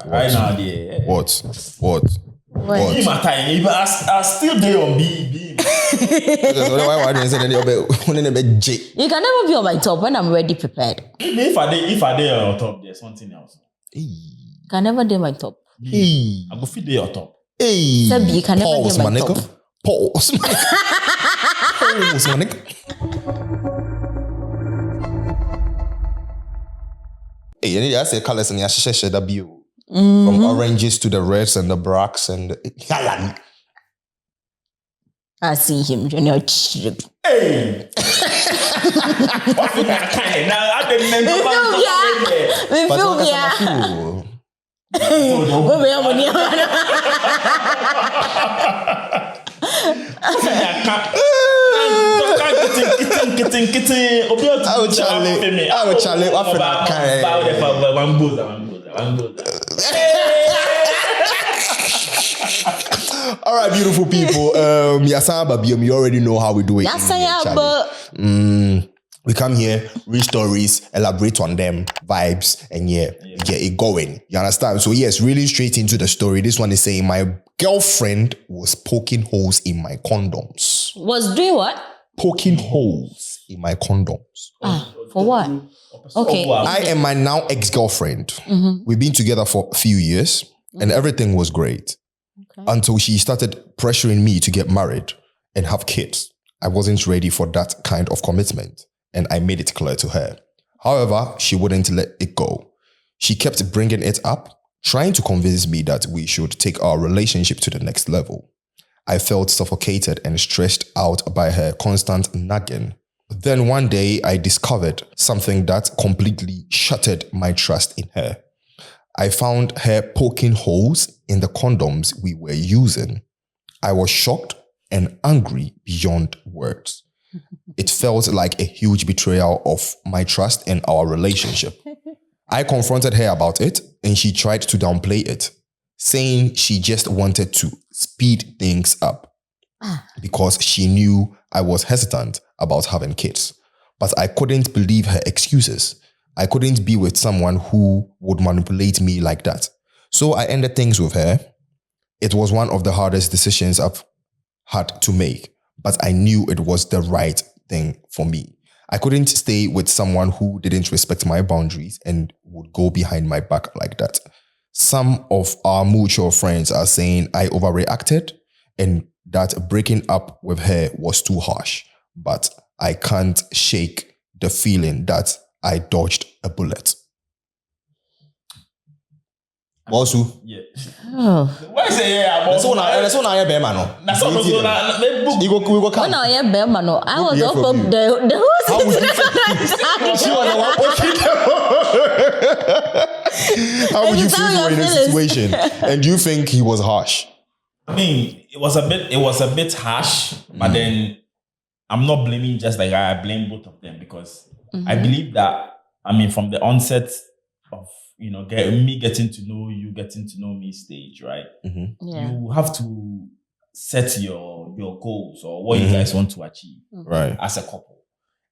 Right now, yeah. What? Be my time. I still there on B. Why didn't say that? You can never be on my top when I'm already prepared. If I dare on top, there's something else. Can never do my top. I go feed your top. Hey, Sabi, you can never do my top. Pause, my nigga. Hey, I say colors and yasha that view. From oranges to the reds and the blacks and the... I see him, Junior. Hey! Now I didn't All right, beautiful people. You already know how we do it. We come here, read stories, elaborate on them, vibes, and get it going. You understand? So yes, really straight into the story. This one is saying my girlfriend was poking holes in my condoms. Was doing what? Poking holes in my condoms. For what? Okay. I am my now ex-girlfriend. We've been together for a few years and everything was great. Until she started pressuring me to get married and have kids. I wasn't ready for that kind of commitment. And I made it clear to her. However, she wouldn't let it go. She kept bringing it up, trying to convince me that we should take our relationship to the next level. I felt suffocated and stressed out by her constant nagging. Then one day, I discovered something that completely shattered my trust in her. I found her poking holes in the condoms we were using. I was shocked and angry beyond words. It felt like a huge betrayal of my trust and our relationship. I confronted her about it and she tried to downplay it, saying she just wanted to speed things up because she knew I was hesitant about having kids. But I couldn't believe her excuses. I couldn't be with someone who would manipulate me like that. So I ended things with her. It was one of the hardest decisions I've had to make, but I knew it was the right thing for me. I couldn't stay with someone who didn't respect my boundaries and would go behind my back like that. Some of our mutual friends are saying I overreacted and that breaking up with her was too harsh, but I can't shake the feeling that I dodged a bullet. Bosu. Yeah. Oh. Why say yeah? That's one I have man. That's what we go come. Oh no, yeah, Belmano. I was up the whole How would you feel in this situation? And do you think he was harsh? I mean, it was a bit harsh, but then I'm not blaming just like I blame both of them because I believe that, I mean, from the onset of, me getting to know you, getting to know me stage, right? You have to set your goals or what you guys want to achieve right, as a couple.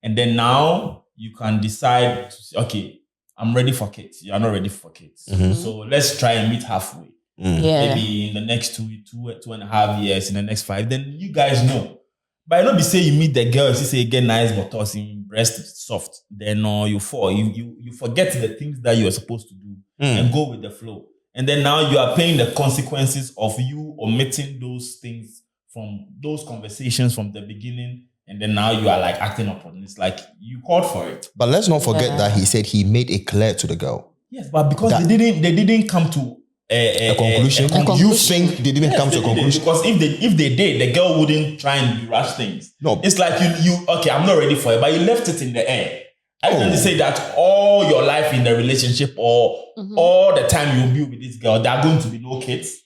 And then now you can decide, okay, I'm ready for kids. You're not ready for kids. So let's try and meet halfway. Maybe in the next 2.5 years, in the next 5, then you guys know. But I don't be say you meet the girl, you say get nice but tossing breast soft, then you fall. You forget the things that you are supposed to do and go with the flow. And then now you are paying the consequences of you omitting those things from those conversations from the beginning. And then now you are like acting upon it. It's like you called for it. But let's not forget that he said he made it clear to the girl. Yes, but because they didn't come to a conclusion. You think they didn't come to a conclusion? Because if they did, the girl wouldn't try and rush things. No. It's like you okay, I'm not ready for it, but you left it in the air. I can say that all your life in the relationship or all the time you'll be with this girl, there are going to be no kids.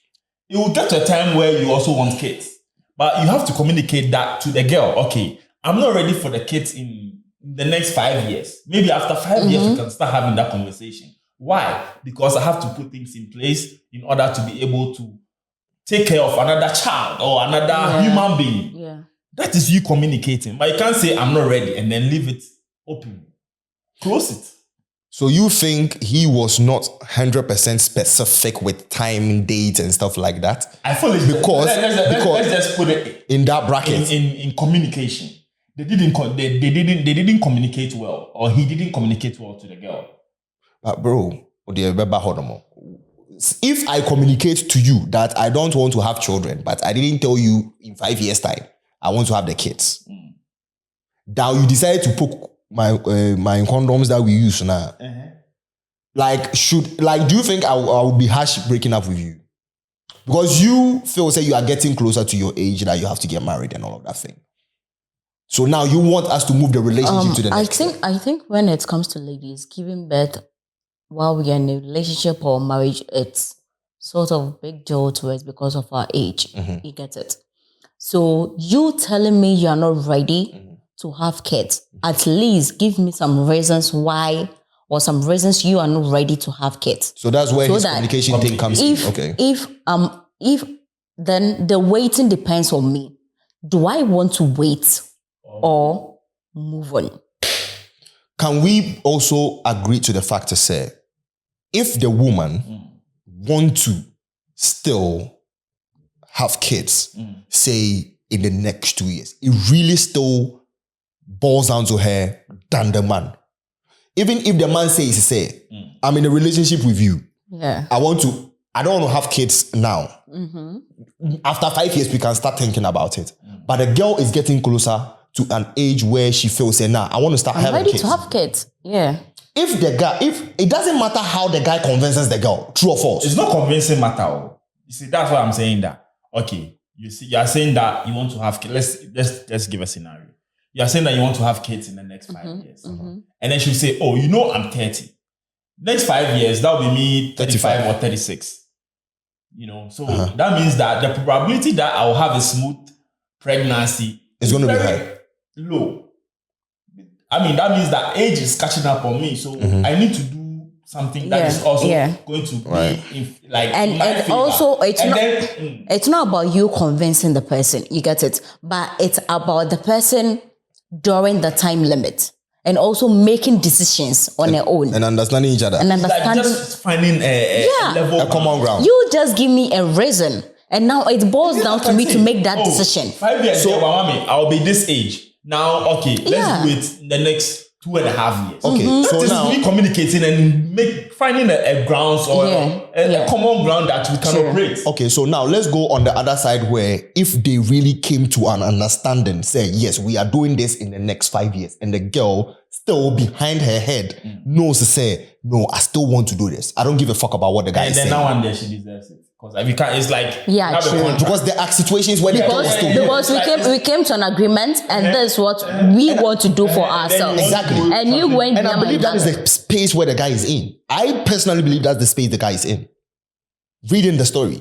It will get to a time where you also want kids. But you have to communicate that to the girl. Okay, I'm not ready for the kids in the next 5 years. Maybe after 5 years, we can start having that conversation. Why? Because I have to put things in place in order to be able to take care of another child or another human being. Yeah. That is you communicating. But you can't say, I'm not ready, and then leave it open. Close it. So you think he was not 100% specific with time, date, and stuff like that? I feel it's because let's just put it in that bracket in communication. They didn't communicate well, or he didn't communicate well to the girl. But bro, if I communicate to you that I don't want to have children, but I didn't tell you in 5 years' time I want to have the kids, now you decided to put my condoms that we use now. Do you think I will be harsh breaking up with you? Because you feel you are getting closer to your age that you have to get married and all of that thing. So now you want us to move the relationship to the next I think when it comes to ladies, giving birth while we are in a relationship or marriage, it's sort of a big deal to us because of our age. You get it? So you telling me you're not ready to have kids, at least give me some reasons why, or some reasons you are not ready to have kids. So that's where his communication thing comes in. Okay. If then the waiting depends on me. Do I want to wait or move on? Can we also agree to the fact to say, if the woman want to still have kids, say in the next 2 years, it really still boils down to her than the man. Even if the man says, I'm in a relationship with you. Yeah. I don't want to have kids now. After 5 years, we can start thinking about it. But the girl is getting closer to an age where she feels, I want to start having kids. Ready to have kids. Yeah. If it doesn't matter how the guy convinces the girl, true or false. It's not convincing matter. You see, that's why I'm saying that. Okay, you see, you're saying that you want to have kids. Let's give a scenario. You're saying that you want to have kids in the next 5 years. And then she'll say, I'm 30. Next 5 years, that will be me 35 or 36. So that means that the probability that I'll have a smooth pregnancy is going to be high. Low. I mean, that means that age is catching up on me. So I need to do something that is also going to be and also it's not about you convincing the person, you get it, but it's about the person during the time limit and also making decisions on their own and understanding each other and understanding, just finding a level, a common ground. You just give me a reason and now it boils down to me to make that decision. 5 years ago, I'll be this age now. Okay, let's do it in the next 2.5 years. Okay, so now we communicating and finding a grounds or a common ground that we can operate. Okay, so now let's go on the other side where if they really came to an understanding, say yes, we are doing this in the next 5 years, and the girl still behind her head knows to say, no, I still want to do this. I don't give a fuck about what the guy is saying. And then now and then she deserves it. Because if you can't, it's like true. Because there are situations where because we came to an agreement and that's what we want to do for ourselves. Exactly. And you went and I believe that is the space where the guy is in. I personally believe that's the space the guy is in. Reading the story.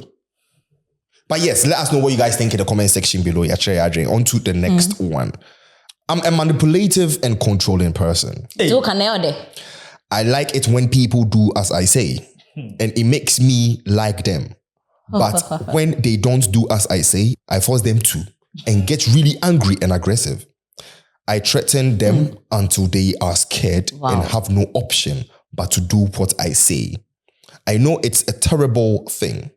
But yes, let us know what you guys think in the comment section below. On to the next one. I'm a manipulative and controlling person. I like it when people do as I say, and it makes me like them. But when they don't do as I say, I force them to and get really angry and aggressive. I threaten them until they are scared and have no option but to do what I say. I know it's a terrible thing.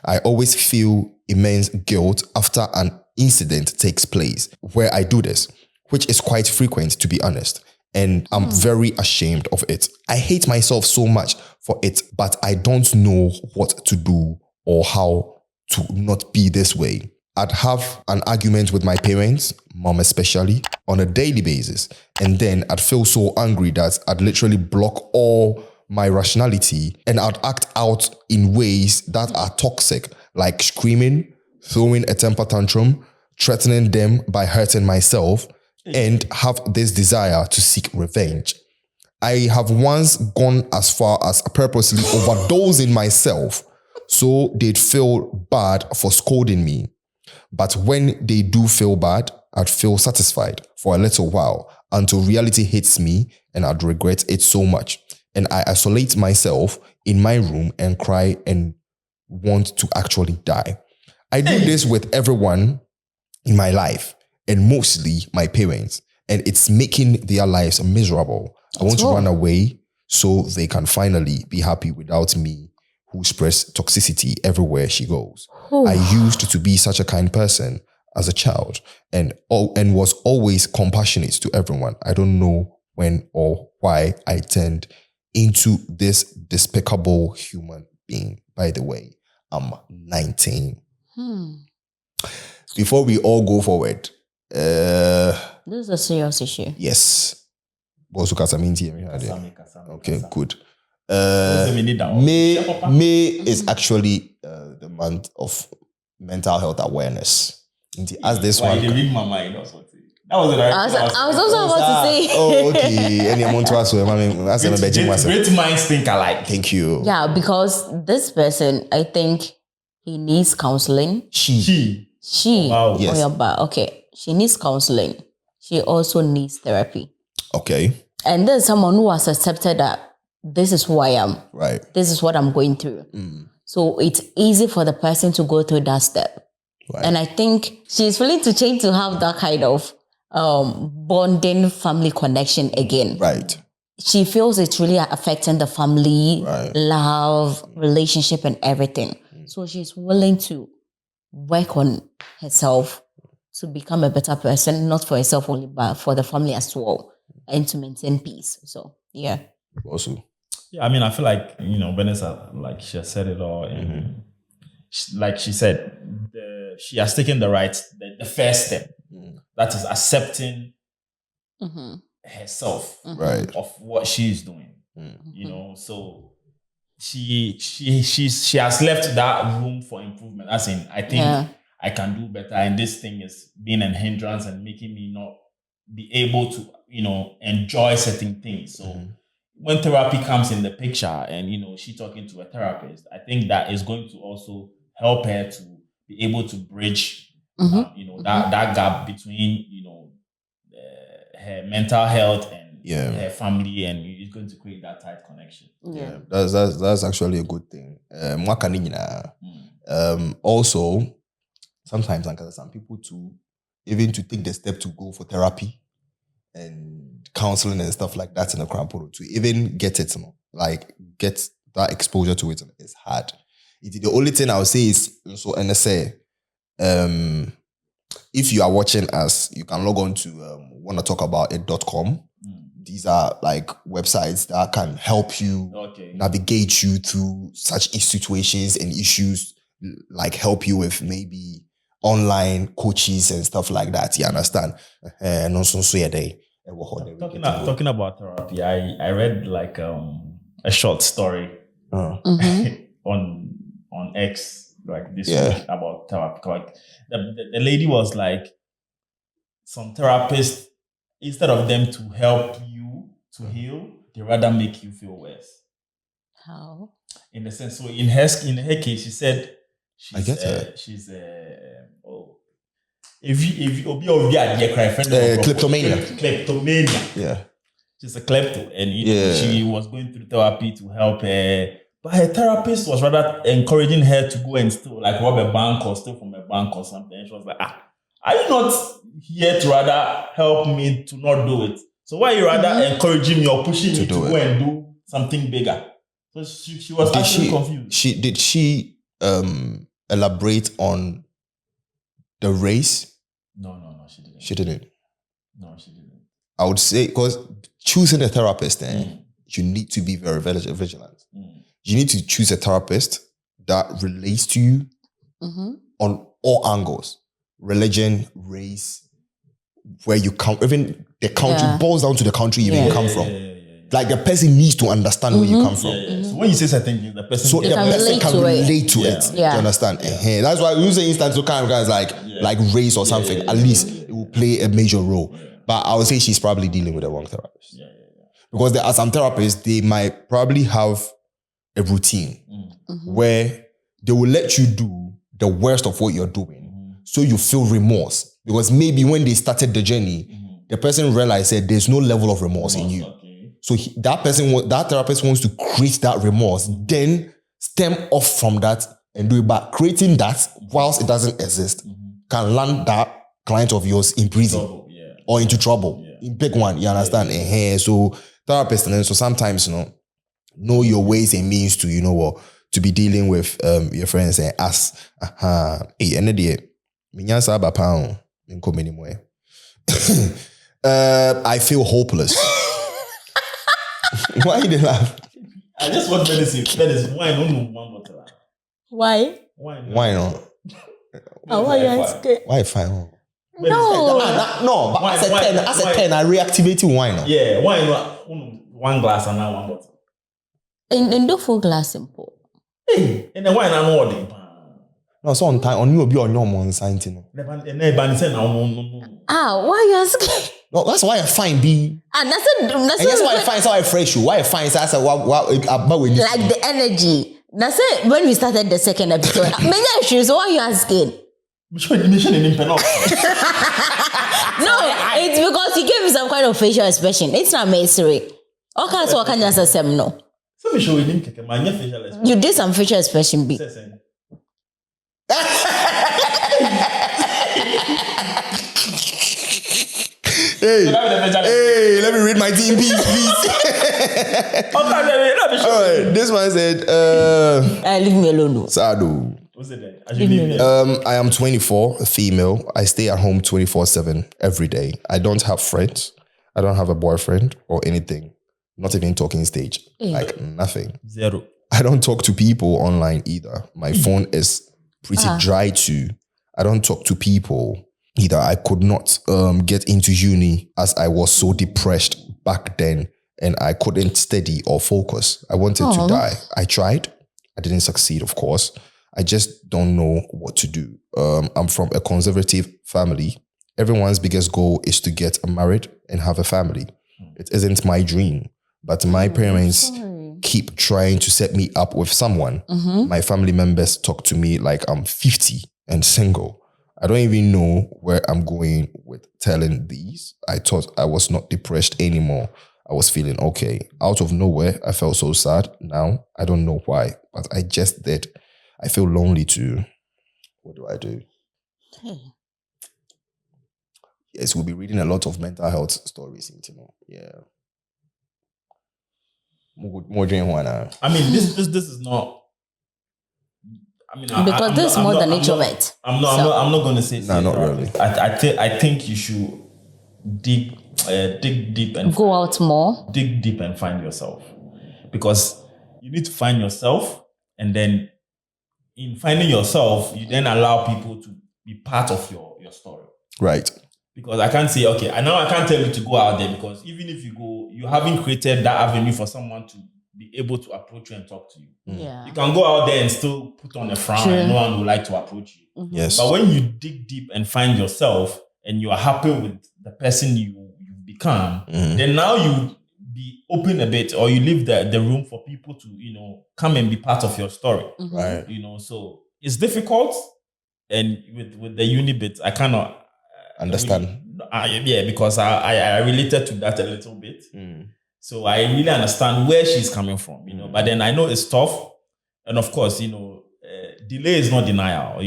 I always feel immense guilt after an incident takes place where I do this, which is quite frequent, to be honest. And I'm very ashamed of it. I hate myself so much for it, but I don't know what to do or how to not be this way. I'd have an argument with my parents, mom especially, on a daily basis. And then I'd feel so angry that I'd literally block all my rationality and I'd act out in ways that are toxic, like screaming, throwing a temper tantrum, threatening them by hurting myself, and have this desire to seek revenge. I have once gone as far as purposely overdosing myself so they'd feel bad for scolding me. But when they do feel bad, I'd feel satisfied for a little while until reality hits me and I'd regret it so much. And I isolate myself in my room and cry and want to actually die. I do this with everyone in my life and mostly my parents, and it's making their lives miserable. I want to run away so they can finally be happy without me, who spreads toxicity everywhere she goes. I used to be such a kind person as a child and was always compassionate to everyone. I don't know when or why I turned into this despicable human being. By the way, I'm 19. Before we all go forward, this is a serious issue. Yes. Okay, good. May is actually the month of mental health awareness. As this one, you read my mind also. That was the right. I was also about to say. Oh, okay. Any amount to us, great minds think alike. Thank you. Yeah, because this person, I think he needs counseling. She. Wow. Yes. Okay. She needs counseling. She also needs therapy. Okay. And there's someone who has accepted that this is who I am. Right. This is what I'm going through. So it's easy for the person to go through that step. Right. And I think she's willing to change to have that kind of bonding family connection again. Right. She feels it's really affecting the family, Right. love, relationship, and everything. So she's willing to work on herself to become a better person, not for herself only, but for the family as well, and to maintain peace. So, yeah. Also. Yeah, I mean, I feel like, Vanessa, like she has said it all. And like she said, she has taken the first step. That is accepting herself of what she is doing. So she has left that room for improvement. As in, I think I can do better, and this thing is being a hindrance and making me not be able to, enjoy certain things. So when therapy comes in the picture and, she talking to a therapist, I think that is going to also help her to be able to bridge, that gap between, her mental health and her family, and it's going to create that tight connection. Yeah, that's actually a good thing. Also, sometimes some people to take the step to go for therapy and counseling and stuff like that in the crowd to even get it, get that exposure to it is hard. The only thing I would say is so NSA. If you are watching us, you can log on to wannatokabout.it.com. These are like websites that can help you navigate you through such situations and issues, like help you with maybe online coaches and stuff like that. You understand? Talking about therapy, I read like a short story on X like this week about therapy. Like the lady was like, some therapists, instead of them to help you to heal, they rather make you feel worse. How? In the sense, so in her case, she said kleptomania. Yeah. She's a klepto, and she was going through therapy to help her. But her therapist was rather encouraging her to go and steal, like rob a bank or steal from a bank or something. And she was like, are you not here to rather help me to not do it? So why are you rather encouraging me or pushing me to go and do something bigger? So she was actually confused. Did she elaborate on the race? No, she didn't. She didn't? No, she didn't. I would say, because choosing a therapist, you need to be very vigilant. You need to choose a therapist that relates to you on all angles. Religion, race, where you come, even the country, boils down to the country you come from. Like the person needs to understand where you come from. So when you say certain things, the person can relate to it. Do you understand? That's why we say instance, so kind of guys like race or something, at least it will play a major role. But I would say she's probably dealing with the wrong therapist. Because there are some therapists, they might probably have a routine where they will let you do the worst of what you're doing. So you feel remorse. Because maybe when they started the journey, the person realized that there's no level of remorse in you. So that therapist wants to create that remorse, then stem off from that and do it back. Creating that whilst it doesn't exist can land that client of yours in prison or into trouble. In big one, you understand? So therapist, and then so sometimes, know your ways and means to, to be dealing with your friends and ask, hey, and I feel hopeless. Why you laugh? I just want medicine. Medicine. Why no one bottle? Why? Why not? Why you asking? Why fine? No. No, but as a 10, I reactivated wine. Yeah, why not? One glass and now one bottle. In the full glass simple. Hey, and then why not more? No, so on time, on you be on your mon sign. No. Why you asking? No, that's why I find B. And that's why I find so I fresh you. Why I find so I said about when you like the energy. That's it. When we started the second episode, many issues. Why are you asking? No, it's because he gave me some kind of facial expression. It's not mystery. Okay, so I can just say no. You did some facial expression, B. Hey, let me read my team piece, please. All right, this one said, leave me alone. Sadu. What's it? I am 24, a female. I stay at home 24/7 every day. I don't have friends. I don't have a boyfriend or anything. Not even talking stage. Like nothing. Zero. I don't talk to people online either. My phone is pretty dry too. I don't talk to people either. I could not get into uni as I was so depressed back then and I couldn't study or focus. I wanted to die. I tried. I didn't succeed, of course. I just don't know what to do. I'm from a conservative family. Everyone's biggest goal is to get married and have a family. It isn't my dream, but my parents keep trying to set me up with someone. My family members talk to me like I'm 50 and single. I don't even know where I'm going with telling these. I thought I was not depressed anymore. I was feeling okay. Out of nowhere, I felt so sad. Now, I don't know why, but I just did. I feel lonely too. What do I do? Yes, we'll be reading a lot of mental health stories. Yeah. More drink one. I mean, this is not. I mean, because this is more than introvert. I'm not going to say. No, not really. I think you should dig deep and go out more. Dig deep and find yourself, because you need to find yourself, and then in finding yourself, you then allow people to be part of your story. Right. Because I can't say, okay, I can't tell you to go out there, because even if you go, you haven't created that avenue for someone to be able to approach you and talk to you. Yeah. You can go out there and still put on a frown and no one will like to approach you. Yes. But when you dig deep and find yourself and you are happy with the person you've become, then now you be open a bit, or you leave the room for people to, come and be part of your story. Right. So it's difficult. And with the uni bit, I cannot understand. Because I related to that a little bit. So I really understand where she's coming from, But then I know it's tough. And of course, delay is not denial.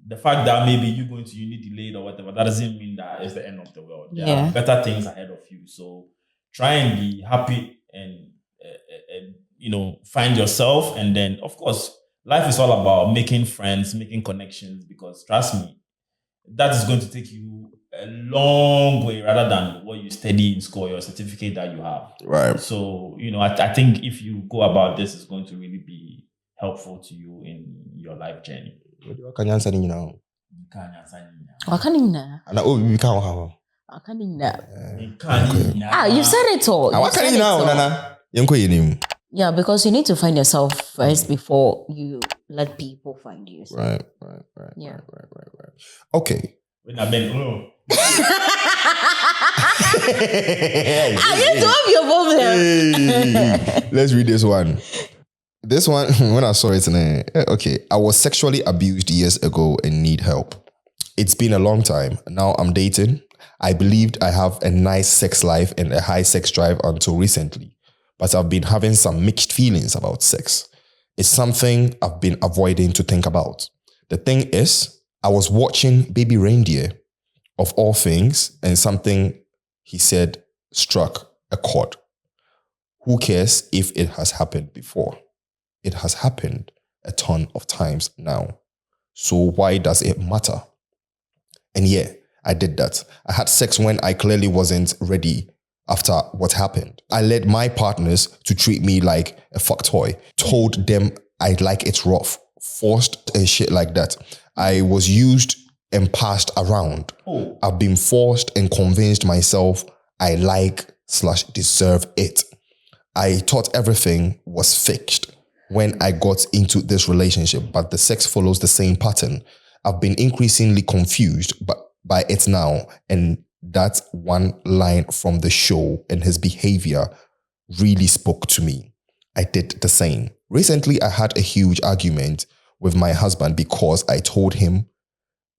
The fact that maybe you going to uni delayed or whatever, that doesn't mean that it's the end of the world. There are better things ahead of you. So try and be happy and find yourself. And then, of course, life is all about making friends, making connections, because trust me, that is going to take you a long way rather than what you study in school, your certificate that you have. Right. So, I think if you go about this, it's going to really be helpful to you in your life journey. What can you answer now? I can't even know. You said it all. What can you now, Nana? Yeah, because you need to find yourself first before you let people find you. So. Right. Yeah. Right. Okay. When I've been, you solve your problem. Let's read this one. This one, when I saw it, okay. I was sexually abused years ago and need help. It's been a long time. Now I'm dating. I believed I have a nice sex life and a high sex drive until recently. But I've been having some mixed feelings about sex. It's something I've been avoiding to think about. The thing is, I was watching Baby Reindeer, of all things, and something he said struck a chord. Who cares if it has happened before? It has happened a ton of times now. So why does it matter? And yeah, I did that. I had sex when I clearly wasn't ready after what happened. I led my partners to treat me like a fuck toy, told them I like it rough, forced and shit like that. I was used and passed around. I've been forced and convinced myself I like/deserve it. I thought everything was fixed when I got into this relationship, but the sex follows the same pattern. I've been increasingly confused by it now, and that one line from the show and his behavior really spoke to me. I did the same. Recently, I had a huge argument with my husband because I told him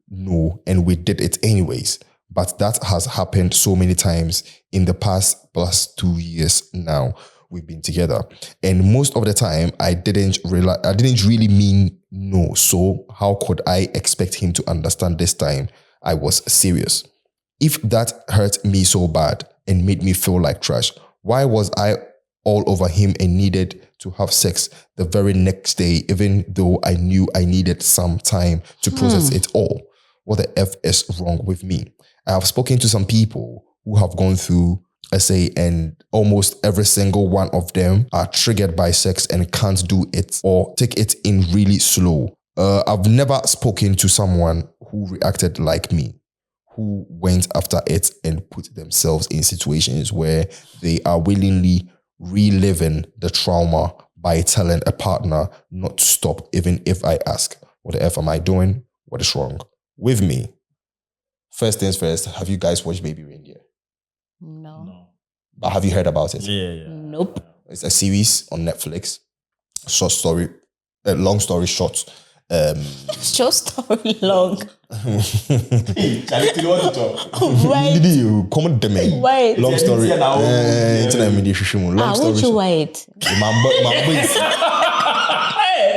no, and we did it anyways. But that has happened so many times in the past +2 years now we've been together. And most of the time, I didn't really mean no. So how could I expect him to understand this time I was serious? If that hurt me so bad and made me feel like trash, why was I all over him and needed to have sex the very next day, even though I knew I needed some time to process it all? What the F is wrong with me? I have spoken to some people who have gone through SA, and almost every single one of them are triggered by sex and can't do it or take it in really slow. I've never spoken to someone who reacted like me, who went after it and put themselves in situations where they are willingly reliving the trauma by telling a partner not to stop, even if I ask, what the F am I doing? What is wrong with me? First things first, have you guys watched Baby Reindeer? No. But have you heard about it? Yeah. Nope. It's a series on Netflix. Short story, long story short. Short story long. Charlie, you want to talk? Wait. Come on, man. Wait. Long story. Long Won't story. you wait? Hey,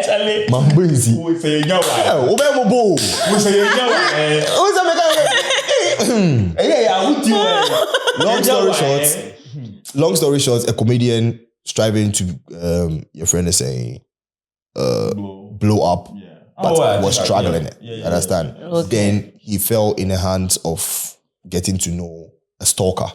Charlie. Mambozi. We say you Obemo. We say Long story short, a comedian striving to, your friend is saying, blow up, but was struggling it. You understand? Okay. Then he fell in the hands of getting to know a stalker.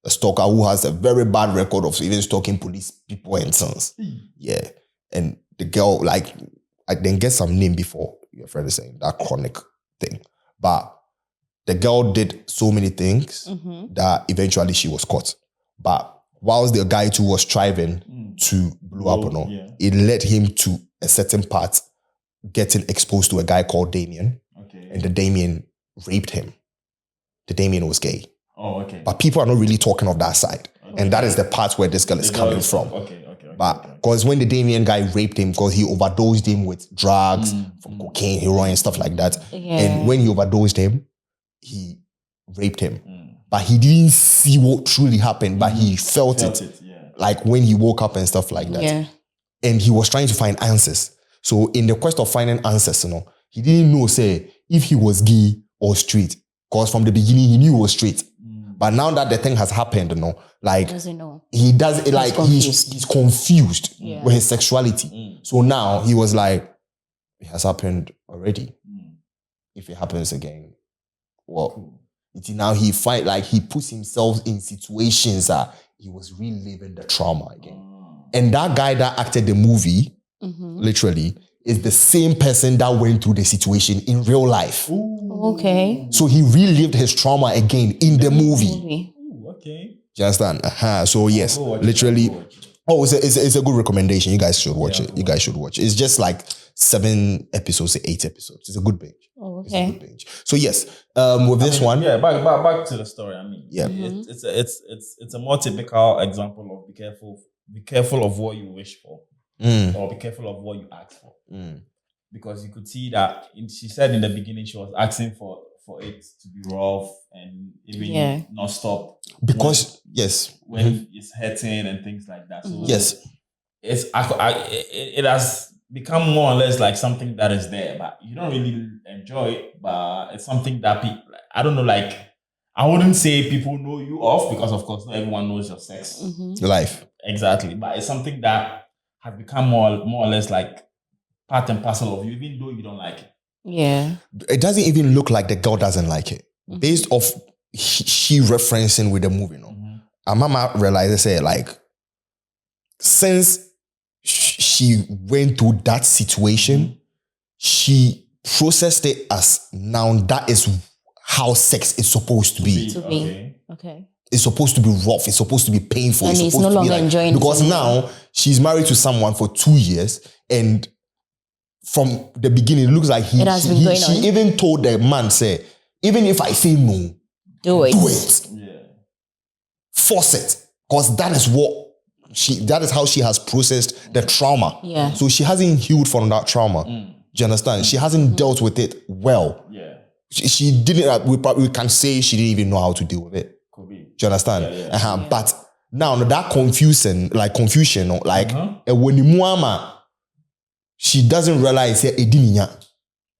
A stalker who has a very bad record of even stalking police people and sons. Yeah. And the girl, like, I didn't get some name before, your friend is saying, that chronic thing. But the girl did so many things that eventually she was caught. But whilst the guy too was striving to blow up or not, it led him to a certain part, getting exposed to a guy called Damien. Okay. And the Damien raped him. The Damien was gay. Oh, okay. But people are not really talking of that side. Okay. And that is the part where this girl is coming from. Okay. But because when the Damien guy raped him, because he overdosed him with drugs, from cocaine, heroin, stuff like that. Yeah. And when he overdosed him, he raped him. But he didn't see what truly happened, but he felt it. Yeah. Like when he woke up and stuff like that. Yeah. And he was trying to find answers. So in the quest of finding answers, he didn't know, say, if he was gay or straight. Because from the beginning, he knew he was straight. But now that the thing has happened, like, doesn't know. He does it, like, he's confused with his sexuality. So now he was like, it has happened already. If it happens again, well, now he he puts himself in situations that he was reliving the trauma again. And that guy that acted the movie, literally, is the same person that went through the situation in real life. Okay. So he relived his trauma again in the movie. Okay. Do you understand? So yes, literally. It's a good recommendation. You guys should watch it. You guys should watch it. It's just like 7 episodes, 8 episodes. It's a good binge. Oh, okay. It's a good binge. So yes, with this one. Yeah, back to the story. I mean, yeah, it's a more typical example of be careful of what you wish for, or be careful of what you ask for. Because you could see that she said in the beginning she was asking for it to be rough and even not stop. Because when it's hurting and things like that. So yes, it has become more or less like something that is there, but you don't really enjoy it. But it's something that people, I don't know, like I wouldn't say people know you off because, of course, not everyone knows your sex life. Exactly, but it's something that has become more or less like part and parcel of you, even though you don't like it. Yeah. It doesn't even look like the girl doesn't like it. Based off she referencing with the movie, and Mama realized, say, like, since she went through that situation, she processed it as now that is how sex is supposed to be. Okay. It's supposed to be rough. It's supposed to be painful. And it's he's supposed no to be longer enjoying it because anymore. now she's married to someone for 2 years, and from the beginning, it looks like she even told the man, say, even if I say no, do it. Yeah. Force it. Because that is how she has processed the trauma. Yeah. So she hasn't healed from that trauma. Do you understand? She hasn't dealt with it well. Yeah. She didn't, we can say she didn't even know how to deal with it. Could be. Do you understand? But now that confusion, when the muama, she doesn't realize it.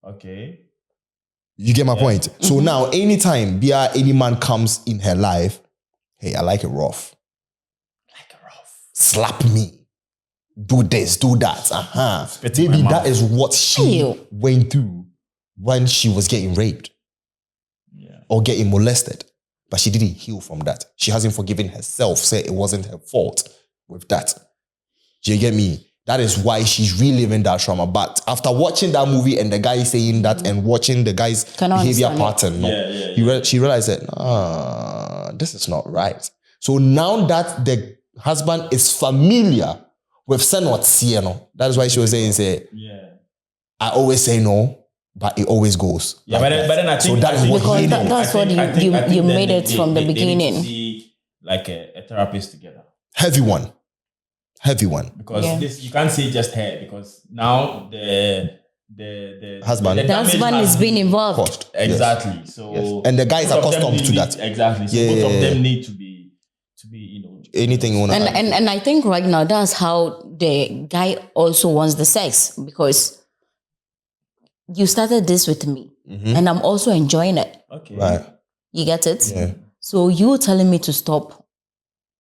Okay. You get my point? So now, anytime any man comes in her life, hey, I like it rough. Slap me. Do this, do that. Maybe that is what she went through when she was getting raped. Or getting molested. But she didn't heal from that. She hasn't forgiven herself, say it wasn't her fault with that. Do you get me? That is why she's reliving that trauma. But after watching that movie and the guy saying that and watching the guy's behavior pattern, she realized that, this is not right. So now that the husband is familiar with saying what that is why she was saying, I always say no, but it always goes. Yeah, but then I think that's what you made it from the beginning. They need to see like a therapist together. Heavy one. Because this, you can't say just her, because now the husband is being involved. Exactly. Yes. So yes. And the guy is accustomed to that. Exactly. So both of them need to be anything you want to and I think right now that's how the guy also wants the sex, because you started this with me and I'm also enjoying it. Okay. Right. You get it? Yeah. So you telling me to stop.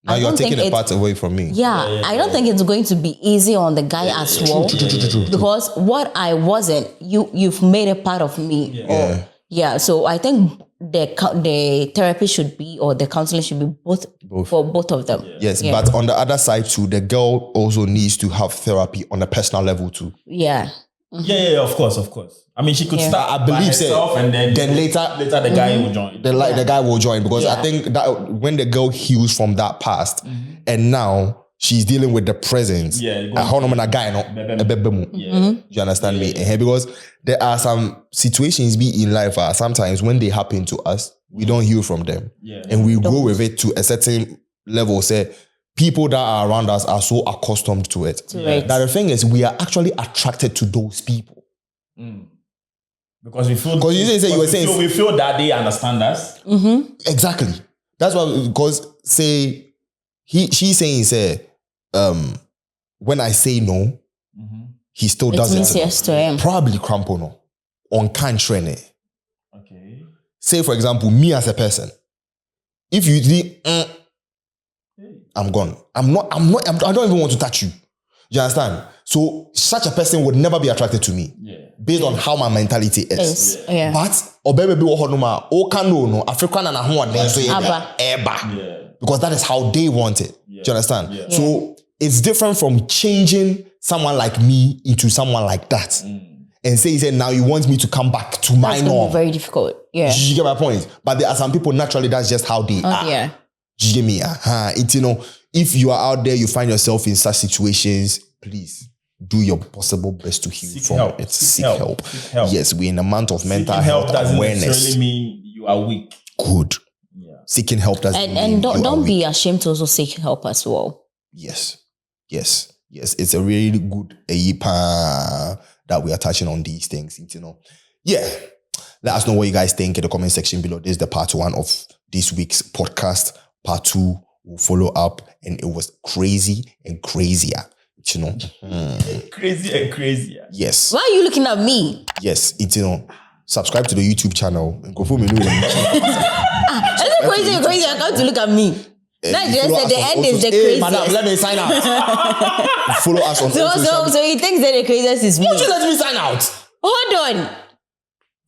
Now you're taking a part away from me. Yeah, I don't think it's going to be easy on the guy as well. True. Because what I wasn't, you've made a part of me. So I think the therapy should be, or the counseling should be both. For both of them. Yes, but on the other side too, the girl also needs to have therapy on a personal level too. Yeah. Yeah, of course. I mean, she could start, I believe, herself, and then later the guy will join. The guy will join, because I think that when the girl heals from that past, and now she's dealing with the present. You understand me? Because there are some situations in life, sometimes when they happen to us, we don't heal from them, and we grow with it to a certain level. Say, people that are around us are so accustomed to it. That the thing is, we are actually attracted to those people. Because we feel, we feel that they understand us. Exactly. That's why, because she's saying, when I say no, he still does it. Means yes to him. Probably crampo no. On can't train it. Okay. Say, for example, me as a person, if you think, I'm gone. I don't even want to touch you. You understand? So such a person would never be attracted to me. Based on how my mentality is. But because that is how they want it. Do you understand? So it's different from changing someone like me into someone like that. And say now you want me to come back to my norm. Very difficult. Yeah. You get my point? But there are some people, naturally, that's just how they are. Yeah. You get me? It's, if you are out there, you find yourself in such situations, please do your possible best to heal from it. Seek help. Yes, we're in a month of mental health awareness. Doesn't necessarily mean you are weak. Good. Yeah. Seeking help doesn't mean don't be ashamed to also seek help as well. Yes. It's a really good that we are touching on these things. Yeah. Let us know what you guys think in the comment section below. This is the part 1 of this week's podcast. Part 2 will follow up, and it was crazy and crazier. Crazy and crazier. Yes. Why are you looking at me? Yes, subscribe to the YouTube channel and go for me. crazy, you're crazy. I come to look at me. Not just follow at us the on end all is the social- craziest. Madam, let me sign out. Follow us on all social So he thinks that the craziest is me. Won't you let me sign out? Hold on.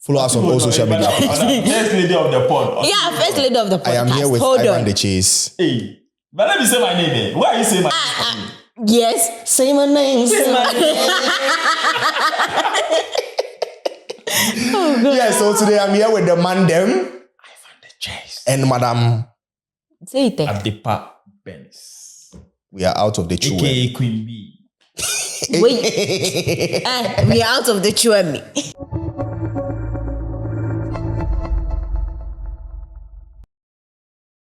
Follow us on all social media. First lady of the pod. Yeah, first lady of the podcast. I am here with Hold Ivan on. the Chase. Hey, but let me say my name. Eh? Why are you saying my name? Yes, say my name. Say my name. Yeah, so today I'm here with the man them. Ivan the Chase. And Madam. Say it. Adepa Benz. We are out of the chew. AKA Queen B. Wait. We are out of the chew.